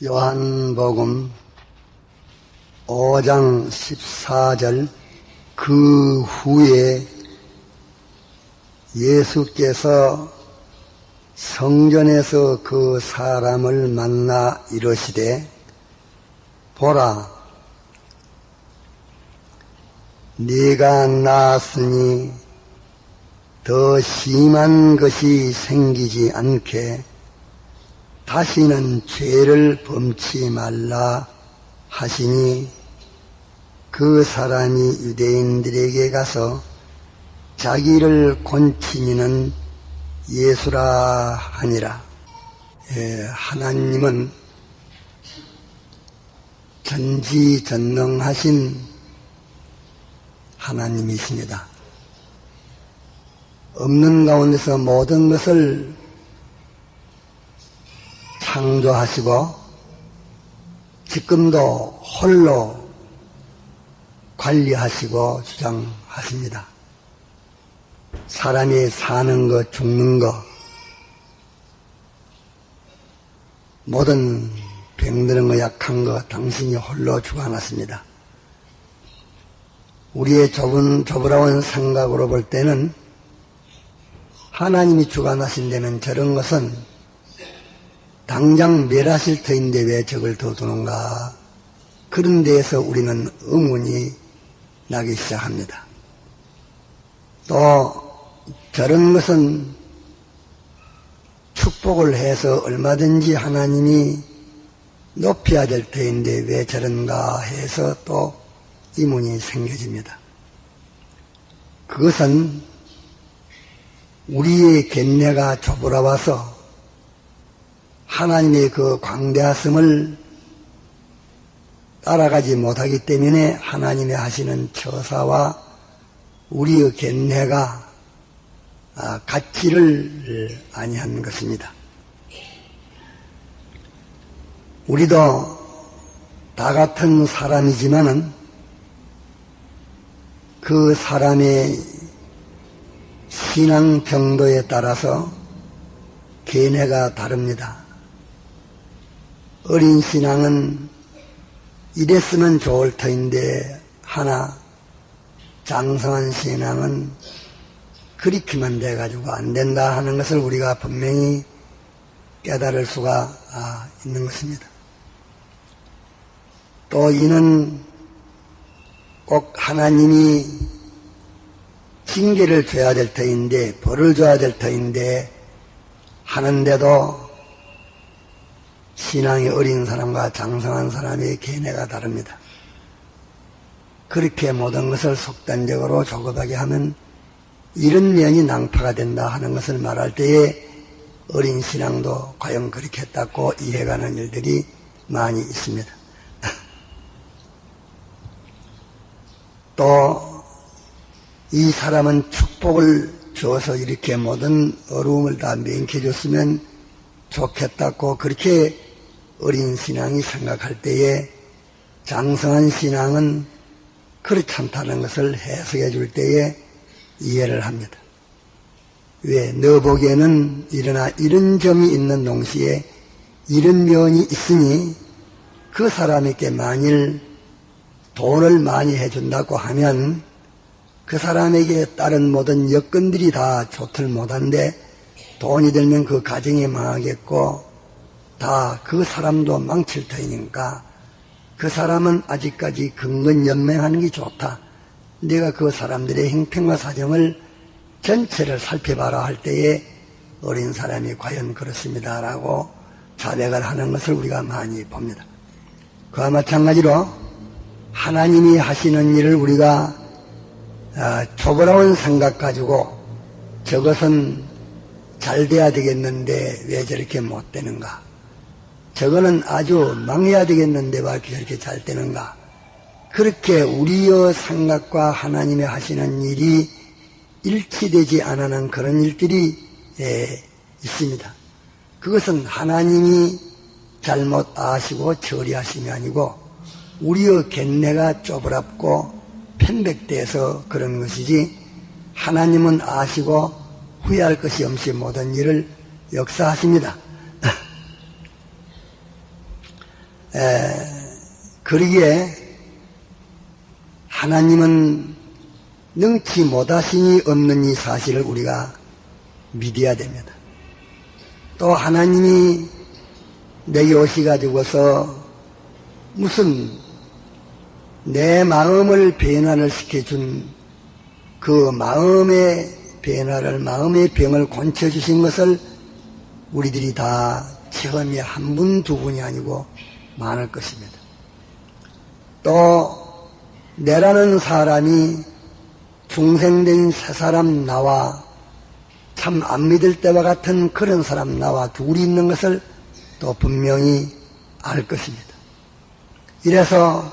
요한복음 5장 14절 그 후에 예수께서 성전에서 그 사람을 만나 이르시되 보라 네가 낳았으니 더 심한 것이 생기지 않게 다시는 죄를 범치 말라 하시니 그 사람이 유대인들에게 가서 자기를 곤치니는 예수라 하니라. 하나님은 전지전능하신 하나님이십니다. 없는 가운데서 모든 것을 창조하시고 지금도 홀로 관리하시고 주장하십니다. 사람이 사는 것, 죽는 것, 모든 병드는 것, 약한 것 당신이 홀로 주관하십니다. 우리의 좁으라운 생각으로 볼 때는 하나님이 주관하신다면 저런 것은 당장 멸하실 터인데 왜 저걸 더 두는가? 그런 데에서 우리는 의문이 나기 시작합니다. 또 저런 것은 축복을 해서 얼마든지 하나님이 높여야 될 터인데 왜 저런가 해서 또 의문이 생겨집니다. 그것은 우리의 견해가 좁으라와서 하나님의 그 광대하심을 따라가지 못하기 때문에 하나님의 하시는 처사와 우리의 견해가 같지를 아니한 것입니다. 우리도 다 같은 사람이지만은 그 사람의 신앙 정도에 따라서 견해가 다릅니다. 어린 신앙은 이랬으면 좋을 터인데 하나, 장성한 신앙은 그렇게만 돼가지고 안 된다 하는 것을 우리가 분명히 깨달을 수가 있는 것입니다. 또 이는 꼭 하나님이 징계를 줘야 될 터인데, 벌을 줘야 될 터인데 하는데도 신앙이 어린 사람과 장성한 사람의 견해가 다릅니다. 그렇게 모든 것을 속단적으로 조급하게 하면 이런 면이 낭파가 된다 하는 것을 말할 때에 어린 신앙도 과연 그렇게 했다고 이해가는 일들이 많이 있습니다. 또 이 사람은 축복을 줘서 이렇게 모든 어려움을 다免켜줬으면 좋겠다고 그렇게 어린 신앙이 생각할 때에 장성한 신앙은 그렇지 않다는 것을 해석해 줄 때에 이해를 합니다. 왜? 너 보기에는 일어나 이런 점이 있는 동시에 이런 면이 있으니 그 사람에게 만일 돈을 많이 해준다고 하면 그 사람에게 따른 모든 여건들이 다 좋들 못한데 돈이 들면 그 가정이 망하겠고 다 그 사람도 망칠 터이니까 그 사람은 아직까지 근근연맹하는 게 좋다. 내가 그 사람들의 형편과 사정을 전체를 살펴봐라 할 때에 어린 사람이 과연 그렇습니다라고 자백을 하는 것을 우리가 많이 봅니다. 그와 마찬가지로 하나님이 하시는 일을 우리가 좁으라운 생각 가지고 저것은 잘 돼야 되겠는데 왜 저렇게 못 되는가? 저거는 아주 망해야 되겠는데 왜 저렇게 잘 되는가? 그렇게 우리의 생각과 하나님의 하시는 일이 일치되지 않는 그런 일들이 있습니다. 그것은 하나님이 잘못 아시고 처리하심이 아니고 우리의 견해가 좁으랍고 편백돼서 그런 것이지 하나님은 아시고 후회할 것이 없이 모든 일을 역사하십니다. 그러기에 하나님은 능치 못하시니 없는 이 사실을 우리가 믿어야 됩니다. 또 하나님이 내게 오셔가지고서 무슨 내 마음을 변화를 시켜준 그 마음의 변화를, 마음의 병을 고쳐주신 것을 우리들이 다 체험이 한 분, 두 분이 아니고 많을 것입니다. 또 내라는 사람이 중생된 세 사람 나와 참 안 믿을 때와 같은 그런 사람 나와 둘이 있는 것을 또 분명히 알 것입니다. 이래서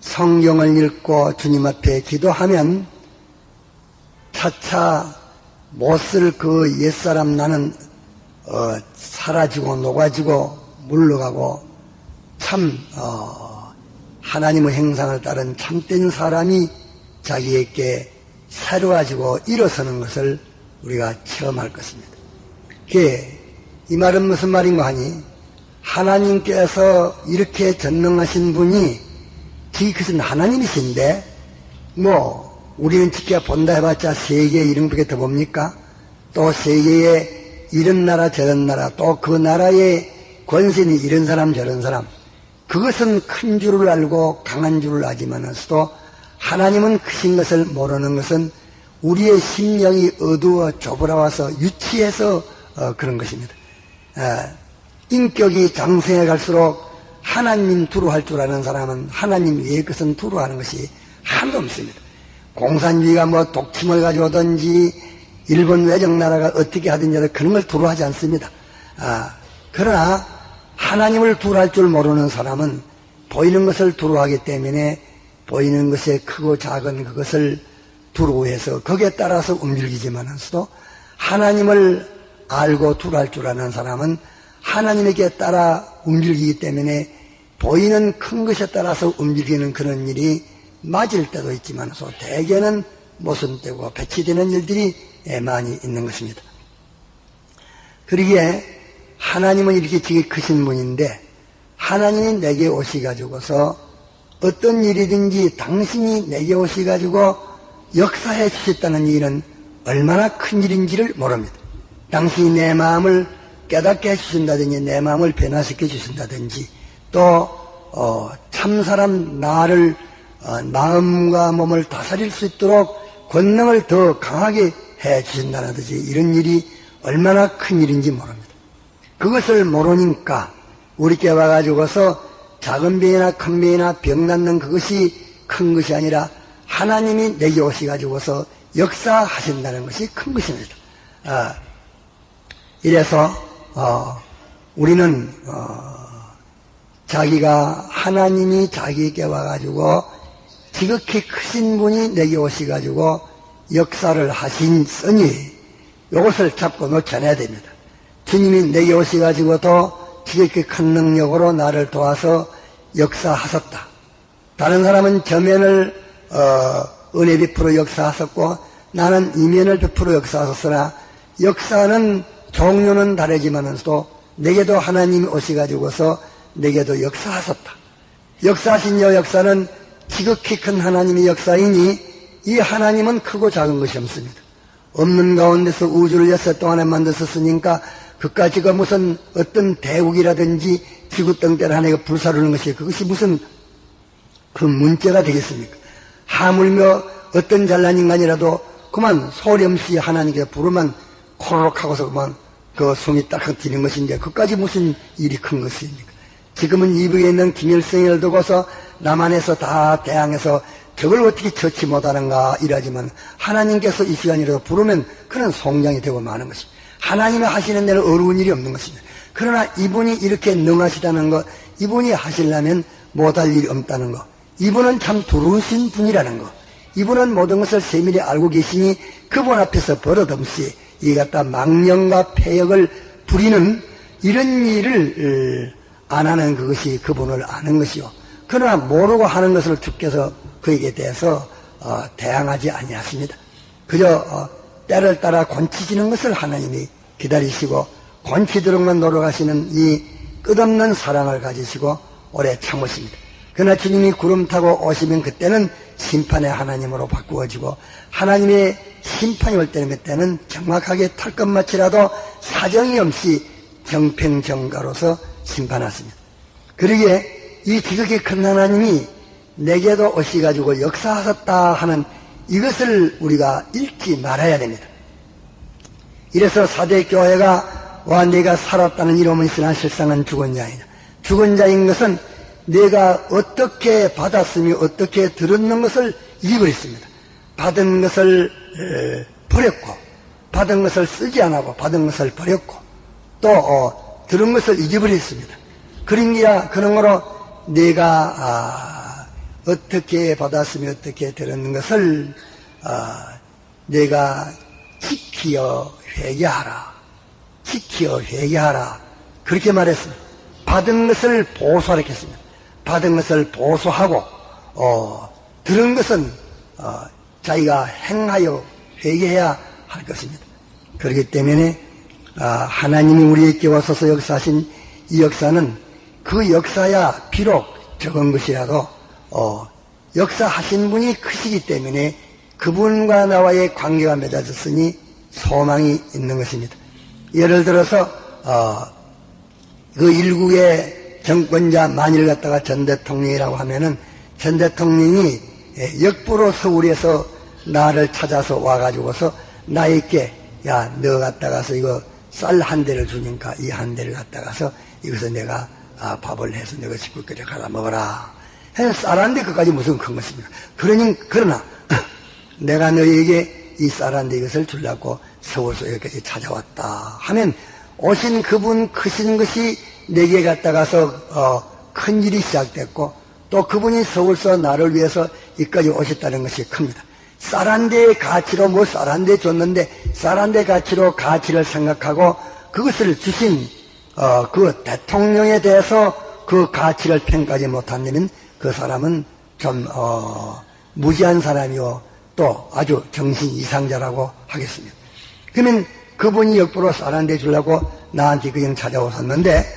성경을 읽고 주님 앞에 기도하면 차차 못 쓸 그 옛사람 나는 사라지고 녹아지고 물러가고 참 하나님의 행상을 따른 참된 사람이 자기에게 새로워지고 일어서는 것을 우리가 체험할 것입니다. 이 말은 무슨 말인가 하니 하나님께서 이렇게 전능하신 분이 그것은 하나님이신데 우리는 지켜본다 해봤자 세계에 이런 밖에 더 봅니까? 또 세계에 이런 나라 저런 나라 또 그 나라의 권세는 이런 사람 저런 사람 그것은 큰 줄을 알고 강한 줄을 알지만서도 하나님은 크신 것을 모르는 것은 우리의 심령이 어두워 좁아와서 유치해서 그런 것입니다. 인격이 장성해 갈수록 하나님 두루할 줄 아는 사람은 하나님 외의 것은 두루하는 것이 하나도 없습니다. 공산주의가 독침을 가져오든지 일본 외적나라가 어떻게 하든지 그런 걸 두루하지 않습니다. 그러나 하나님을 두루할 줄 모르는 사람은 보이는 것을 두루하기 때문에 보이는 것에 크고 작은 그것을 두루해서 거기에 따라서 움직이지만서도 하나님을 알고 두루할 줄 아는 사람은 하나님에게 따라 움직이기 때문에 보이는 큰 것에 따라서 움직이는 그런 일이 맞을 때도 있지만서 대개는 모순되고 배치되는 일들이 많이 있는 것입니다. 그러기에 하나님은 이렇게 지극히 크신 분인데 하나님이 내게 오셔가지고서 어떤 일이든지 당신이 내게 오셔가지고 역사해 주셨다는 일은 얼마나 큰 일인지를 모릅니다. 당신이 내 마음을 깨닫게 해주신다든지 내 마음을 변화시켜 주신다든지 또 참사람 나를 마음과 몸을 다스릴 수 있도록 권능을 더 강하게 해주신다든지 이런 일이 얼마나 큰 일인지 모릅니다. 그것을 모르니까 우리께 와가지고서 작은 병이나 큰 병이나 병 낫는 그것이 큰 것이 아니라 하나님이 내게 오셔가지고서 역사하신다는 것이 큰 것입니다. 이래서 우리는 자기가 하나님이 자기에게 와가지고 지극히 크신 분이 내게 오셔가지고 역사를 하신 써니 이것을 잡고 놓쳐내야 됩니다. 주님이 내게 오셔가지고도 지극히 큰 능력으로 나를 도와서 역사하셨다. 다른 사람은 저면을 은혜 베풀어 역사하셨고 나는 이면을 베풀어 역사하셨으나 역사는 종류는 다르지만서도 내게도 하나님이 오셔가지고서 내게도 역사하셨다. 역사하신 역사는 지극히 큰 하나님의 역사이니 이 하나님은 크고 작은 것이 없습니다. 없는 가운데서 우주를 엿새 동안에 만드셨으니까 그까지가 무슨 어떤 대국이라든지 지구덩대를 하나가 불사르는 것이 그것이 무슨 그 문제가 되겠습니까? 하물며 어떤 잘난 인간이라도 그만 소렴시 하나님께 부르면 코로록 하고서 그만 그 숨이 딱딱 뛰는 것인데 그까지 무슨 일이 큰 것입니까? 지금은 이북에 있는 김일성을 두고서 남한에서 다 대항해서 저걸 어떻게 처치 못하는가 이러지만 하나님께서 이 시간이라도 부르면 그런 송장이 되고 마는 것입니다. 하나님이 하시는 데는 어려운 일이 없는 것입니다. 그러나 이분이 이렇게 능하시다는 것, 이분이 하시려면 못할 일이 없다는 것, 이분은 참 두루우신 분이라는 것, 이분은 모든 것을 세밀히 알고 계시니 그분 앞에서 버릇없이 이 갖다 망령과 폐역을 부리는 이런 일을 안 하는 그것이 그분을 아는 것이요. 그러나 모르고 하는 것을 주께서 그에게 대해서 대항하지 아니하십니다. 그저 때를 따라 곤치지는 것을 하나님이 기다리시고 곤치도록만 노력하시는 이 끝없는 사랑을 가지시고 오래 참으십니다. 그러나 주님이 구름 타고 오시면 그때는 심판의 하나님으로 바꾸어지고 하나님의 심판이 올 때는 그때는 정확하게 털끝마치라도 사정이 없이 정평정가로서 심판하십니다. 그러기에 이 지극히 큰 하나님이 내게도 오시가지고 역사하셨다 하는 이것을 우리가 잊지 말아야 됩니다. 이래서 사대교회가 와 내가 살았다는 이름은 있으나 실상은 죽은 자이다. 죽은 자인 것은 내가 어떻게 받았으며 어떻게 들었는 것을 잊어버렸습니다. 받은 것을 버렸고 받은 것을 쓰지 않고 받은 것을 버렸고 또 들은 것을 잊어버렸습니다. 그러니까 그런 거로 내가 어떻게 받았으며 어떻게 들었는 것을 내가 지키어 회개하라. 지키어 회개하라. 그렇게 말했습니다. 받은 것을 보수하라 했습니다. 받은 것을 보수하고 들은 것은 자기가 행하여 회개해야 할 것입니다. 그렇기 때문에 하나님이 우리에게 와서서 역사하신 이 역사는 그 역사야 비록 적은 것이라도 역사하신 분이 크시기 때문에 그분과 나와의 관계가 맺어졌으니 소망이 있는 것입니다. 예를 들어서 그 일국의 정권자 만일 갖다가 전 대통령이라고 하면은 전 대통령이 역부로 서울에서 나를 찾아서 와가지고서 나에게 야 너 갖다가서 이거 쌀 한 대를 주니까 이 한 대를 갖다가서 이것을 내가 밥을 해서 너가 식구끼리 갈아 먹어라 해서 쌀 한 대 그까지 무슨 큰 것입니까? 그러나 내가 너에게 이 쌀 한 대 이것을 주려고 서울서 여기까지 찾아왔다 하면 오신 그분 크신 것이 내게 갖다가서 큰 일이 시작됐고 또 그분이 서울서 나를 위해서 여기까지 오셨다는 것이 큽니다. 쌀 한 대의 가치로 뭐 쌀 한 대 줬는데 쌀 한 대 가치로 가치를 생각하고 그것을 주신 그 대통령에 대해서 그 가치를 평가하지 못한다면 그 사람은 좀 무지한 사람이요 또 아주 정신 이상자라고 하겠습니다. 그러면 그분이 역부로 쌀 한 대 주려고 나한테 그냥 찾아오셨는데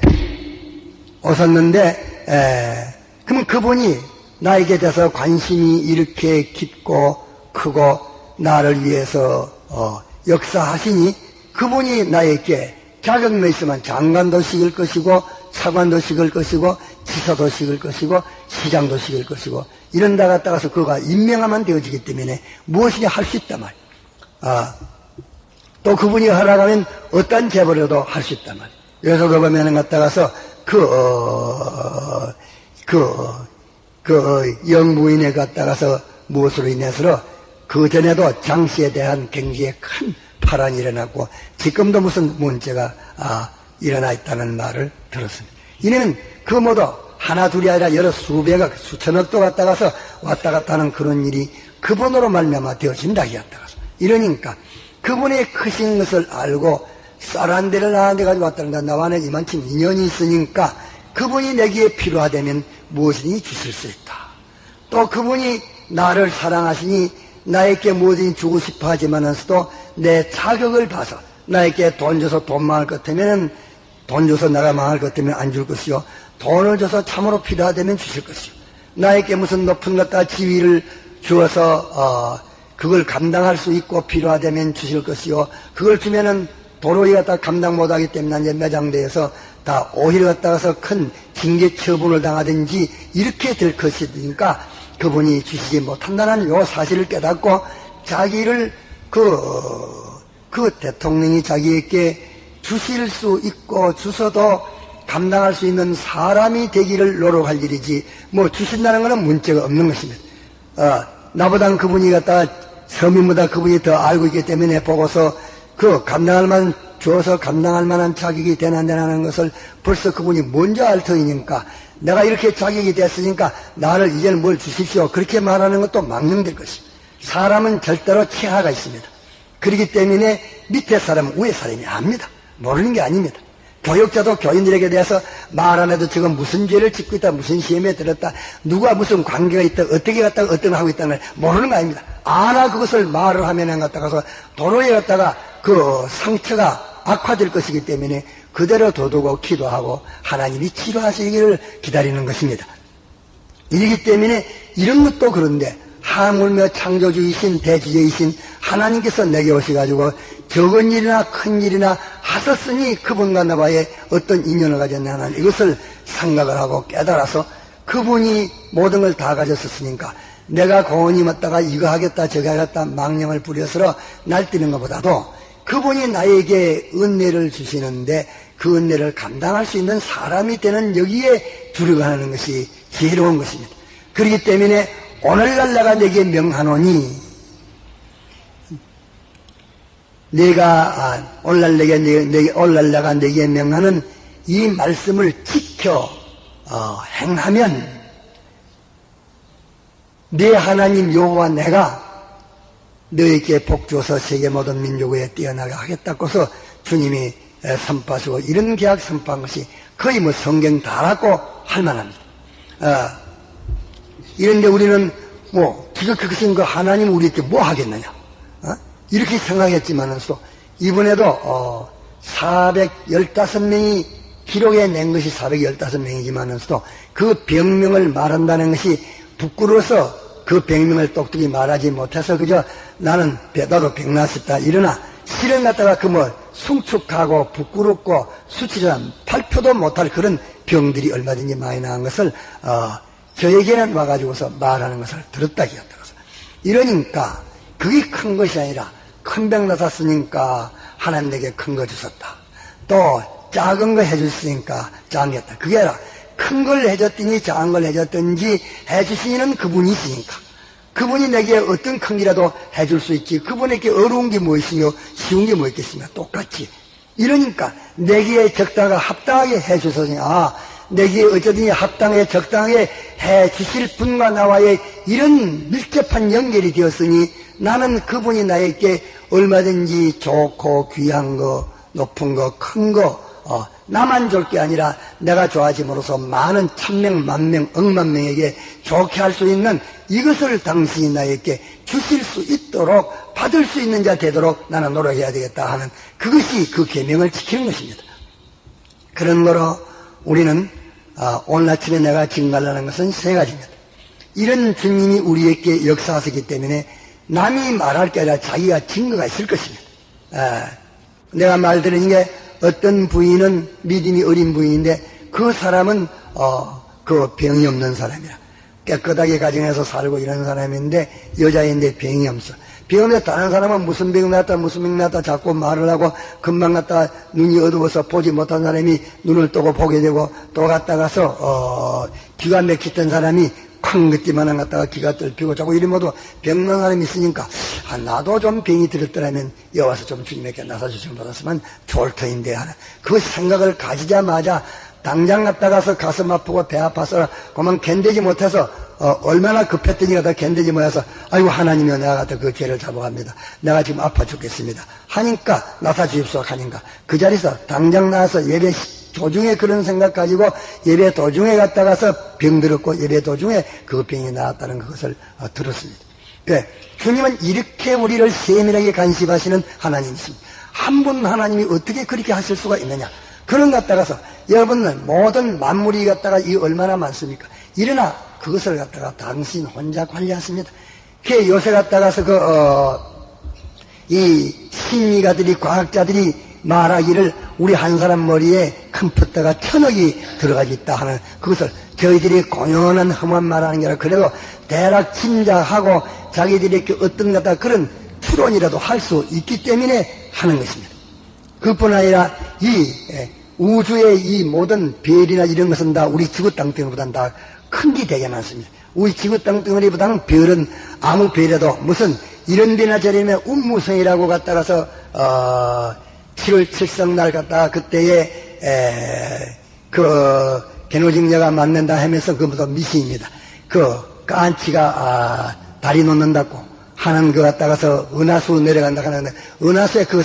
그러면 그분이 나에게 대해서 관심이 이렇게 깊고 크고 나를 위해서 역사하시니 그분이 나에게 자격만 있으면 장관도 시킬 것이고 차관도 시킬 것이고 지사도 시킬 것이고 시장도 시킬 것이고 이런 데 갔다가서 그가 임명하면 되어지기 때문에 무엇이냐 할 수 있단 말이에요. 또 그분이 허락하면 어떤 재벌에도 할 수 있단 말이에요. 그래서 그 보면은 갔다가서 영부인에 갔다가서 무엇으로 인해서 그 전에도 장씨에 대한 굉장히 큰 파란이 일어났고 지금도 무슨 문제가 일어나 있다는 말을 들었습니다. 이는 그 모두 하나 둘이 아니라 여러 수백억 수천억도 갔다가서 왔다 갔다 하는 그런 일이 그분으로 말미암아 되어진다 이었다가서 이러니까 그분의 크신 것을 알고 쌀 한 대를 나한테 가지고 왔다는가 나와는 이만큼 인연이 있으니까 그분이 내게 필요하다면 무엇이든지 주실 수 있다. 또 그분이 나를 사랑하시니 나에게 무엇이든지 주고 싶어 하지만서도 내 자격을 봐서 나에게 돈 줘서 돈 망할 것 같으면 돈 줘서 내가 망할 것 같으면 안 줄 것이요 돈을 줘서 참으로 필요하다면 주실 것이요 나에게 무슨 높은 것과 지위를 주어서 그걸 감당할 수 있고 필요하다면 주실 것이요 그걸 주면은 도로에 갖다 감당 못하기 때문에 이제 매장대에서 다 오히려 갖다가서 큰 징계 처분을 당하든지 이렇게 될 것이니까 그분이 주시지 못한다는 요 사실을 깨닫고 자기를 그 대통령이 자기에게 주실 수 있고 주서도 감당할 수 있는 사람이 되기를 노력할 일이지 뭐 주신다는 것은 문제가 없는 것입니다. 나보단 그분이 갖다가 서민보다 그분이 더 알고 있기 때문에 보고서 그 감당할 만한 주어서 감당할 만한 자격이 되나 안 되나는 것을 벌써 그분이 먼저 알 터이니까 내가 이렇게 자격이 됐으니까 나를 이제는 뭘 주십시오 그렇게 말하는 것도 망령될 것입니다. 사람은 절대로 체하가 있습니다. 그렇기 때문에 밑에 사람은 위에 사람이 압니다. 모르는 게 아닙니다. 교육자도 교인들에게 대해서 말 안 해도 지금 무슨 죄를 짓고 있다 무슨 시험에 들었다 누가 무슨 관계가 있다 어떻게 갔다가 어떤 하고 있다는 걸 모르는 거 아닙니다. 아나 그것을 말을 하면 갖다가서 도로에 갔다가 그 상처가 악화될 것이기 때문에 그대로 둬두고 기도하고 하나님이 치료하시기를 기다리는 것입니다. 이기 때문에 이런 것도 그런데 하물며 창조주이신 대지주이신 하나님께서 내게 오셔가지고 적은 일이나 큰 일이나 하셨으니 그분과 나와의 어떤 인연을 가졌냐 하는 이것을 생각을 하고 깨달아서 그분이 모든 걸 다 가졌었으니까 내가 고은이 맞다가 이거 하겠다 저거 하겠다 망령을 부려서 날뛰는 것보다도 그분이 나에게 은혜를 주시는데 그 은혜를 감당할 수 있는 사람이 되는 여기에 들어가는 것이 지혜로운 것입니다. 그렇기 때문에 오늘날 내가 내게 명하노니 오늘날 내가 내게 명하는 이 말씀을 지켜 행하면 내 하나님 여호와 내가 너에게 복 주어서 세계 모든 민족 위에 뛰어나게 하겠다고서 주님이 선포하시고 이런 계약 선포한 것이 거의 뭐 성경 다라고 할 만합니다. 이런데 우리는 뭐 지극히 그 하나님 우리에게 뭐 하겠느냐 이렇게 생각했지만서 이번에도 415명이 기록에 낸 것이 415명이지만서도 그 병명을 말한다는 것이 부끄러워서 그 병명을 똑똑히 말하지 못해서 그저 나는 나도 병났었다 이러나 실은 갖다가 그 뭐 숭축하고 부끄럽고 수치처럼 발표도 못할 그런 병들이 얼마든지 많이 나은 것을 저에게는 와가지고서 말하는 것을 들었다 기었다고서 이러니까 그게 큰 것이 아니라 큰 병 나섰으니까 하나님 내게 큰 거 주셨다. 또 작은 거 해줬으니까 작은 게 했다. 그게 아니라 큰 걸 해줬더니 작은 걸 해줬든지 해주시는 그분이 있으니까 그분이 내게 어떤 큰 일이라도 해줄 수 있지 그분에게 어려운 게 뭐 있으며 쉬운 게 뭐 있겠습니까? 똑같이 이러니까 내게 적당하게 합당하게 해주셨으니 내게 어쩌든지 합당하게 적당하게 해주실 분과 나와의 이런 밀접한 연결이 되었으니 나는 그분이 나에게 얼마든지 좋고 귀한 거 높은 거 큰 거 나만 줄 게 아니라 내가 좋아짐으로써 많은 천명 만명 억만 명에게 좋게 할 수 있는 이것을 당신이 나에게 주실 수 있도록 받을 수 있는 자 되도록 나는 노력해야 되겠다 하는 그것이 그 계명을 지키는 것입니다. 그런 거로 우리는 오늘 아침에 내가 증거하려는 것은 세 가지입니다. 이런 주님이 우리에게 역사하시기 때문에 남이 말할 게 아니라 자기가 증거가 있을 것입니다. 내가 말드리는 게 어떤 부인은 믿음이 어린 부인인데 그 사람은 그 병이 없는 사람이라 깨끗하게 가정에서 살고 이런 사람인데 여자인데 병이 없어. 병인데 다른 사람은 무슨 병 났다 자꾸 말을 하고 금방 갔다 눈이 어두워서 보지 못한 사람이 눈을 뜨고 보게 되고 또 갔다 가서 기가 막히던 사람이 쾅 그때만한 갔다가 기가 뚫히고 자꾸 이리 모두 병난 사람이 있으니까 나도 좀 병이 들었더라면 여와서 좀 주님에게 나서 주심 받았으면 좋을 터인데 하는 그 생각을 가지자마자 당장 갔다 가서 가슴 아프고 배 아파서 그만 견디지 못해서 얼마나 급했더니 가다 견디지 못해서 아이고 하나님이여 내가 갖다 그 죄를 잡아갑니다. 내가 지금 아파 죽겠습니다. 하니까 나사 주십시오 하니까 그 자리에서 당장 나와서 예배 도중에 그런 생각 가지고 예배 도중에 갔다 가서 병 들었고 예배 도중에 그 병이 나왔다는 것을 들었습니다. 네, 주님은 이렇게 우리를 세밀하게 간섭하시는 하나님이십니다. 한 분 하나님이 어떻게 그렇게 하실 수가 있느냐. 그런 것 갖다가서 여러분들 모든 만물이 갖다가 이 얼마나 많습니까? 이러나 그것을 갖다가 당신 혼자 관리하십니다. 그 요새 갖다가서 이 심리가들이 과학자들이 말하기를 우리 한 사람 머리에 큰 푸대가 1000억이 들어가 있다 하는 그것을 저희들이 공연한 험한 말하는 게 아니라 그래도 대략 짐작하고 자기들이 어떤 것다 그런 추론이라도 할 수 있기 때문에 하는 것입니다. 그뿐 아니라 이 우주의 이 모든 별이나 이런 것은 다 우리 지구 땅덩어리보다는 다 큰 게 되게 많습니다. 우리 지구 땅덩어리보다는 별은 아무 별이라도 무슨 이런 데나 저리면 운무성이라고 갖다가서 7월 7성 날 갖다가 그때에 그 개노직녀가 만난다 하면서 그것도 미신입니다. 그 깐치가 다리 놓는다고 하는 거 갖다가서 은하수 내려간다 하는데 은하수의 그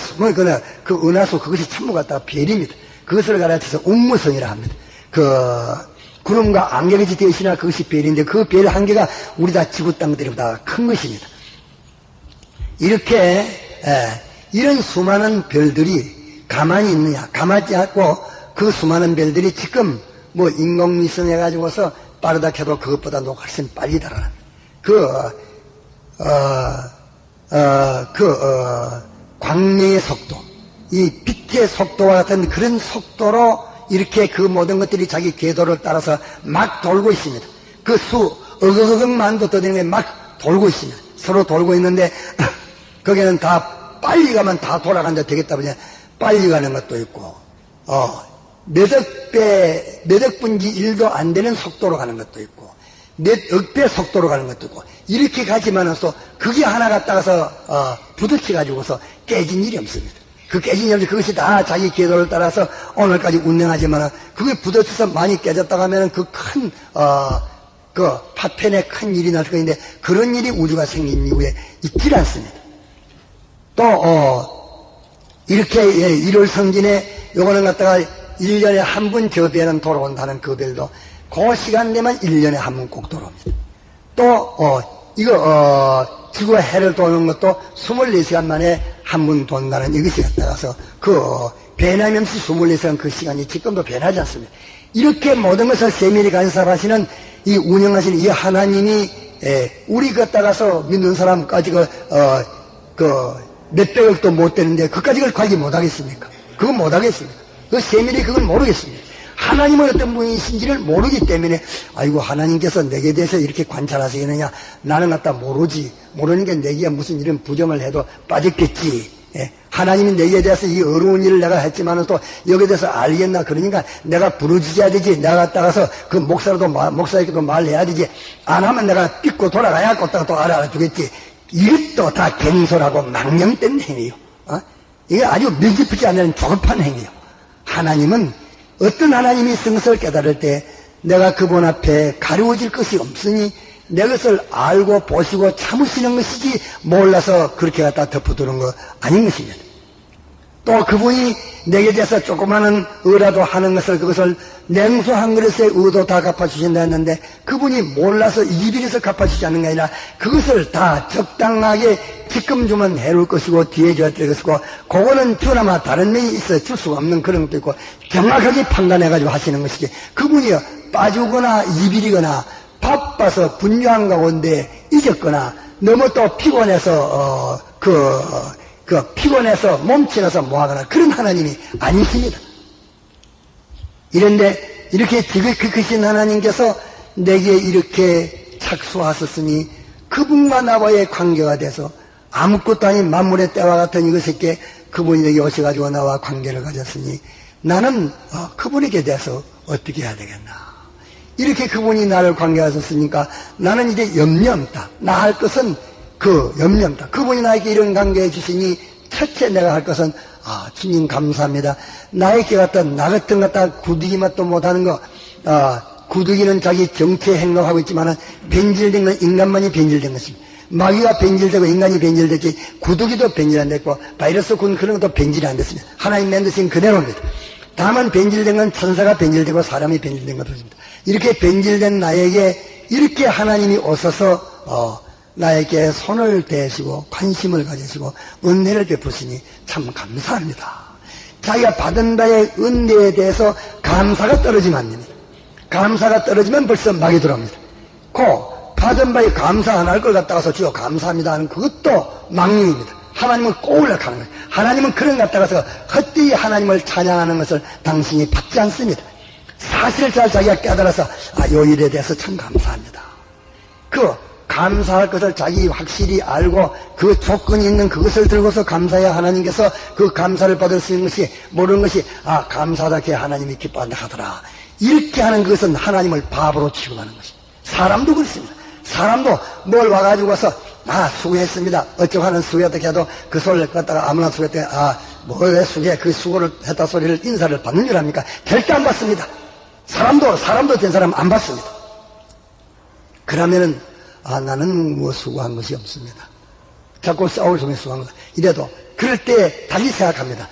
은하수 그것이 천부 갖다가 별입니다. 그것을 가르쳐서 운무성이라 합니다. 그 구름과 안개가 되시나 그것이 별인데 그 별 한 개가 우리 다 지구 땅들보다 큰 것입니다. 이렇게 이런 수많은 별들이 가만히 있느냐? 가만히 않고 그 수많은 별들이 지금 뭐 인공위성 해가지고서 빠르다 해도 그것보다도 훨씬 빨리 달아납니다. 광명의 속도, 이 빛의 속도와 같은 그런 속도로 이렇게 그 모든 것들이 자기 궤도를 따라서 막 돌고 있습니다. 그 어거거금만도 떠드는 게 막 돌고 있습니다. 서로 돌고 있는데, 거기는 다 빨리 가면 다 돌아간다 되겠다 보냐. 빨리 가는 것도 있고, 몇 억분지 1도 안 되는 속도로 가는 것도 있고, 몇 억배 속도로 가는 것도 있고, 이렇게 가지만은 그게 하나 갔다가서, 부딪혀가지고서 깨진 일이 없습니다. 그 깨진 일이 그것이 다 자기 궤도를 따라서 오늘까지 운행하지만은, 그게 부딪혀서 많이 깨졌다고 하면은 그 파편에 큰 일이 날 것인데, 그런 일이 우주가 생긴 이후에 있질 않습니다. 또, 이렇게 1월 성진에 요거는 갖다가 1년에 한 번 저 별은 돌아온다는 그 별도 그 시간 되면 1년에 한 번 꼭 돌아옵니다. 또 지구가 해를 도는 것도 24시간 만에 한 번 돈다는 이것이 갖다가서 변함이 없이 24시간 그 시간이 지금도 변하지 않습니다. 이렇게 모든 것을 세밀히 간섭하시는 이 운영하시는 이 하나님이 우리 갖다가서 믿는 사람까지 몇백억도 못 되는데 그까지 그걸 관리 못하겠습니까? 그건 못하겠습니까? 그 세밀히 그걸 모르겠습니다. 하나님은 어떤 분이신지를 모르기 때문에 아이고 하나님께서 내게 대해서 이렇게 관찰하시겠느냐, 나는 갖다 모르지, 모르는 게 내게 무슨 이런 부정을 해도 빠졌겠지. 하나님이 내게 대해서 이 어려운 일을 내가 했지만은 또 여기에 대해서 알겠나, 그러니까 내가 부르짖어야 되지, 내가 갔다가서 그 목사에게도 말해야 되지, 안 하면 내가 삐고 돌아가야 걷다가 또 알아주겠지. 이것도 다 경솔하고 망령된 행위요. 이게 아주 밀짚지 않는 조급한 행위요. 하나님은 어떤 하나님이 성서를 깨달을 때 내가 그분 앞에 가려워질 것이 없으니 내 것을 알고 보시고 참으시는 것이지 몰라서 그렇게 갖다 덮어두는 거 아닌 것입니다. 또 그분이 내게 대해서 조그마한 의라도 하는 것을 그것을 냉수 한 그릇의 의도 다 갚아주신다 했는데 그분이 몰라서 이비해서 갚아주지 않는 게 아니라 그것을 다 적당하게 지금 주면 해로울 것이고 뒤에 줘야 될 것이고 그거는 주나마 다른 면이 있어 줄 수가 없는 그런 것도 있고 정확하게 판단해가지고 하시는 것이지 그분이 빠지거나 이비리거나 바빠서 분주한 가운데 잊었거나 너무 또 피곤해서 피곤해서 몸치나서 뭐하거나 그런 하나님이 아니십니다. 이런데 이렇게 지극히 크신 하나님께서 내게 이렇게 착수하셨으니 그분과 나와의 관계가 돼서 아무것도 아닌 만물의 때와 같은 이것에게 그분이 내게 오셔가지고 나와 관계를 가졌으니 나는 그분에게 대해서 어떻게 해야 되겠나. 이렇게 그분이 나를 관계하셨으니까 나는 이제 염려 없다. 나 할 것은 염려 없다. 그분이 나에게 이런 관계해 주시니 첫째 내가 할 것은 주님 감사합니다. 나에게 나 같은 구두기 맛도 못하는 거 구두기는 자기 정체 행동하고 있지만 변질된 건 인간만이 변질된 것입니다. 마귀가 변질되고 인간이 변질됐지 구두기도 변질 안 됐고 바이러스 군 그런 것도 변질이 안 됐습니다. 하나님 만드신 그대로입니다. 다만 변질된 건 천사가 변질되고 사람이 변질된 것입니다. 이렇게 변질된 나에게 이렇게 하나님이 오셔서 나에게 손을 대시고 관심을 가지시고 은혜를 베푸시니 참 감사합니다. 자기가 받은 바의 은혜에 대해서 감사가 떨어지면 안 됩니다. 감사가 떨어지면 벌써 막이 들어옵니다. 받은 바에 감사 안 할 걸 갖다가서 주여 감사합니다 하는 그것도 망령입니다. 하나님은 꼬우려고 하는 거예요. 하나님은 그런 것 갖다가서 헛되이 하나님을 찬양하는 것을 당신이 받지 않습니다. 사실을 잘 자기가 깨달아서 요 일에 대해서 참 감사합니다. 감사할 것을 자기 확실히 알고 그 조건이 있는 그것을 들고서 감사해야 하나님께서 그 감사를 받을 수 있는 것이 모르는 것이 감사하다 게 하나님이 기뻐한다 하더라. 이렇게 하는 것은 하나님을 바보로 취급하는 것입니다. 사람도 그렇습니다. 사람도 뭘 와가지고서 수고했습니다. 어쩌고 하는 수고했다 해도 그 소리를 갖다가 아무나 수고했다 왜 수고해 그 수고를 했다 소리를 인사를 받는 줄 압니까? 절대 안 받습니다. 사람도 된 사람 안 받습니다. 그러면은 나는 뭐 수고한 것이 없습니다. 자꾸 싸울 속에 수고한 것. 이래도 그럴 때 달리 생각합니다.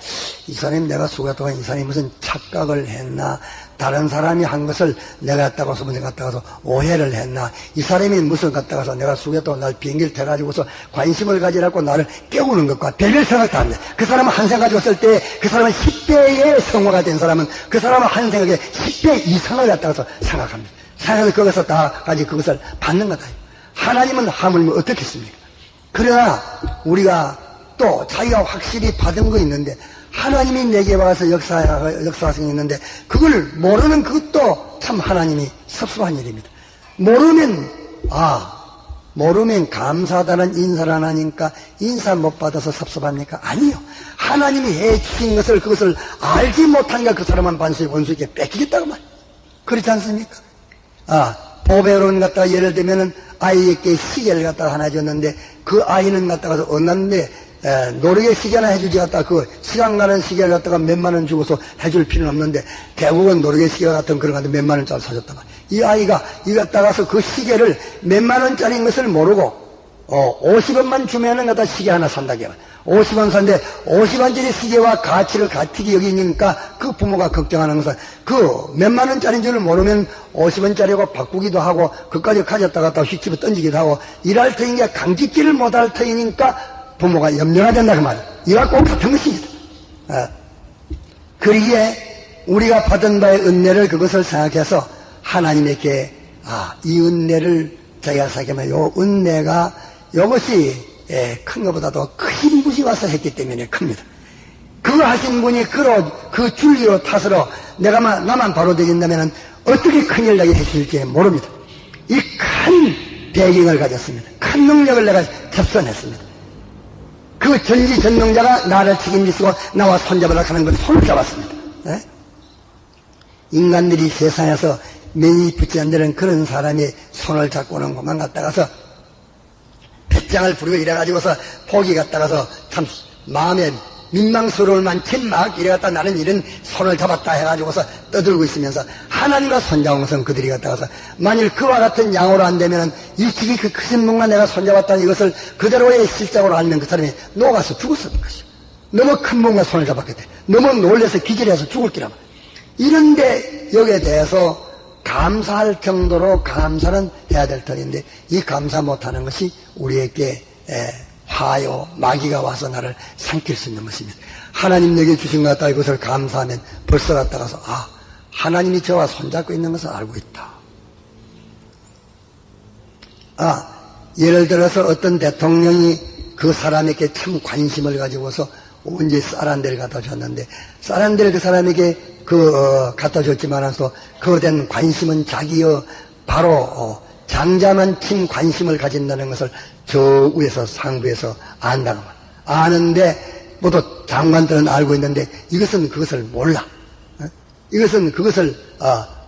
이 사람이 내가 수고했 동안 이 사람이 무슨 착각을 했나, 다른 사람이 한 것을 내가 갖다가서 문제 갖다가서 오해를 했나, 이 사람이 무슨 갖다가서 내가 수고했 동안 날 비행기를 타가지고서 관심을 가지라고 나를 깨우는 것과 별별 생각도 안 돼. 그 사람은 한 생각 가졌을 때 그 사람은 10배의 성화가 된 사람은 그 사람은 한 생각에 10배 이상을 갖다가서 생각합니다. 생각해서 거기서 다 가지고 그것을 받는 거다. 하나님은 하물며 어떻겠습니까? 그러나 우리가 또 자기가 확실히 받은 거 있는데 하나님이 내게 와서 역사성이 있는데 그걸 모르는 그것도 참 하나님이 섭섭한 일입니다. 모르면 감사하다는 인사를 안 하니까 인사 못 받아서 섭섭합니까? 아니요. 하나님이 해주신 것을 그것을 알지 못하니까 그 사람은 반수의 원수에게 뺏기겠다고 말이에요. 그렇지 않습니까? 보배로는 갖다가 예를 들면은 아이에게 시계를 갖다가 하나 줬는데 그 아이는 갖다가 얻는데 노력의 시계 하나 해주지 갖다가 그 시간 가는 시계를 갖다가 몇만 원 주고서 해줄 필요는 없는데 대부분 노력의 시계 같은 그런 건데 몇만 원짜리 사줬단 말이에요. 이 아이가 이 갖다가서 그 시계를 몇만 원짜리인 것을 모르고 50원만 주면은 갖다 시계 하나 산다고 해요. 50원 산데 50원짜리 시계와 가치를 같이 여기니까 그 부모가 걱정하는 것은 그 몇만 원짜리인 줄 모르면 50원짜리고 바꾸기도 하고 그까지 가졌다가 또 휙집어 던지기도 하고 일할 터이니까 강짓기를 못할 터이니까 부모가 염려가 된다 그 말이에요. 이와 꼭 같은 것입니다. 그러기에 우리가 받은 바의 은혜를 그것을 생각해서 하나님에게 이 은혜를 자기가 생각하면 요 은혜가 요것이 큰 것보다도 큰 분이 와서 했기 때문에 큽니다. 그거 하신 분이 그 줄기로 탓으로 나만 바로 되겠다면 어떻게 큰일 나게 해주실지 모릅니다. 이 큰 배경을 가졌습니다. 큰 능력을 내가 접선했습니다. 그 전지전능자가 나를 책임지시고 나와 손잡으라 하는 걸 손을 잡았습니다. 네? 인간들이 세상에서 면이 붙지 않는 그런 사람이 손을 잡고는 그만 갔다가서 배짱을 부리고 이래가지고서 포기 갔다가서 참 마음에 민망스러울 만큼 막 이래갔다 나는 이런 손을 잡았다 해가지고서 떠들고 있으면서 하나님과 손잡은 것은 그들이 갔다가서 만일 그와 같은 양호로 안 되면은 이 지기 그 크신 분과 내가 손잡았다는 이것을 그대로의 실적으로 알면 그 사람이 녹아서 죽었을 것이요. 너무 큰 분과 손을 잡았기 때문에 너무 놀라서 기절해서 죽을 기라마. 이런데 여기에 대해서 감사할 정도로 감사는 해야 될 터인데 이 감사 못하는 것이 우리에게 화요 마귀가 와서 나를 삼킬 수 있는 것입니다. 하나님 내게 주신 것 같다 이것을 감사하면 벌써 갔다가서 하나님이 저와 손잡고 있는 것을 알고 있다. 예를 들어서 어떤 대통령이 그 사람에게 참 관심을 가지고서 언제 쌀 한 대를 갖다 줬는데 쌀 한 대를 그 사람에게 갖다 줬지만서 그에 대한 관심은 자기의 바로 장자만 침 관심을 가진다는 것을 저 위에서 상부에서 안다는 말. 아는데 모두 장관들은 알고 있는데 이것은 그것을 몰라. 이것은 그것을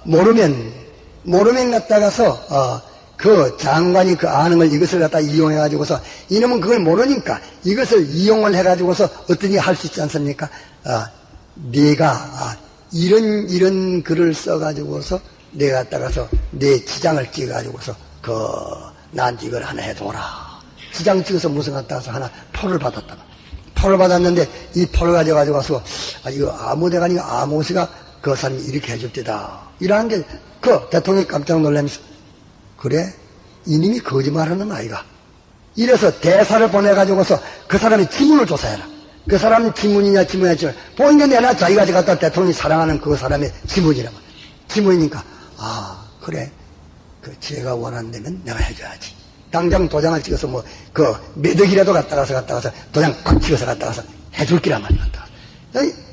모르면 갖다가서 그 장관이 그 아는 걸 이것을 갖다 이용해 가지고서 이놈은 그걸 모르니까 이것을 이용을 해 가지고서 어떻게 할 수 있지 않습니까? 네가 이런 글을 써 가지고서 내가 갖다가서 내 지장을 찍어 가지고서 나한테 이걸 하나 해둬라. 지장 찍어서 무슨 갖다가서 하나 표를 받았다가 표를 받았는데 이 표를 가져가지고 와서 이거 아무데가 아니고 아모시가 그 사람이 이렇게 해줄 때다. 이러한 게 그 대통령이 깜짝 놀라면서 그래? 이님이 거짓말하는 아이가. 이래서 대사를 보내가지고서 그 사람의 지문을 조사해라. 그 사람 지문이냐 지문이냐 보니까 내가 자기가 갖다 대통령이 사랑하는 그 사람의 지문이라고. 지문이니까 그래. 제가 원한다면 내가 해줘야지. 당장 도장을 찍어서 몇 억이라도 갖다가서 도장 꽉 찍어서 갖다가서 해줄 기란 말이야.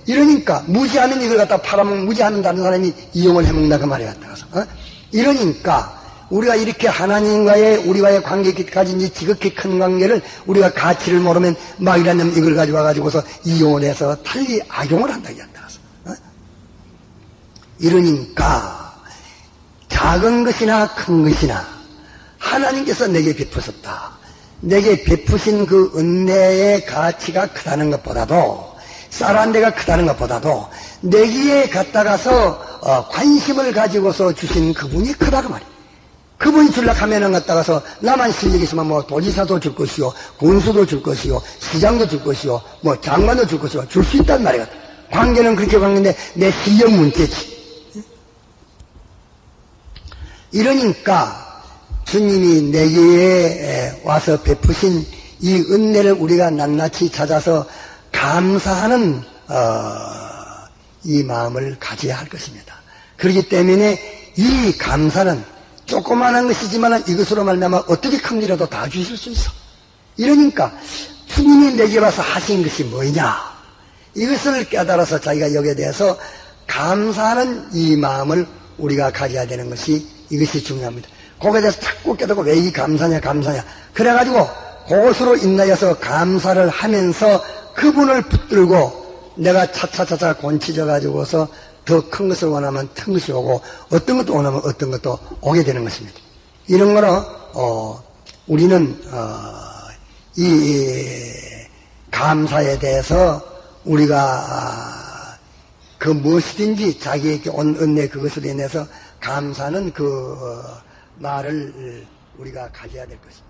이러니까 무지하면 이걸 갖다 팔아먹으면 무지하면 다른 사람이 이용을 해먹는다 그 말이야. 갖다가서. 이러니까 우리가 이렇게 하나님과의 우리와의 관계까지 가진 이 지극히 큰 관계를 우리가 가치를 모르면 막 이라는 이걸 가져와 가지고서 이용을 해서 달리 악용을 한다 이게 따라서. 이러니까 작은 것이나 큰 것이나 하나님께서 내게 베푸셨다. 내게 베푸신 그 은혜의 가치가 크다는 것보다도 쌀 한 대가 크다는 것보다도 내기에 갔다가서 관심을 가지고서 주신 그분이 크다고 말이에요. 그분이 줄라 하면은 갔다가서 나만 실력이 있으면 뭐 도지사도 줄 것이요, 군수도 줄 것이요, 시장도 줄 것이요, 뭐 장관도 줄 것이요, 줄 수 있단 말이야. 관계는 그렇게 관계인데 내 실력 문제지. 이러니까 주님이 내게 와서 베푸신 이 은혜를 우리가 낱낱이 찾아서 감사하는 이 마음을 가져야 할 것입니다. 그렇기 때문에 이 감사는 조그마한 것이지만 이것으로 말미암아 어떻게 큰 일이라도 다 주실 수 있어. 이러니까 주님이 내게 와서 하신 것이 뭐냐, 이것을 깨달아서 자기가 여기에 대해서 감사하는 이 마음을 우리가 가져야 되는 것이, 이것이 중요합니다. 거기에 대해서 자꾸 깨닫고 왜 이 감사냐 그래가지고 그것으로 인하여서 감사를 하면서 그분을 붙들고 내가 차차차차 곤치져 가지고서 더 큰 것을 원하면 큰 것이 오고 어떤 것도 원하면 어떤 것도 오게 되는 것입니다. 이런 거는 우리는 이 감사에 대해서 우리가 그 무엇이든지 자기에게 온 은혜 그것으로 인해서 감사는 그 말을 우리가 가져야 될 것입니다.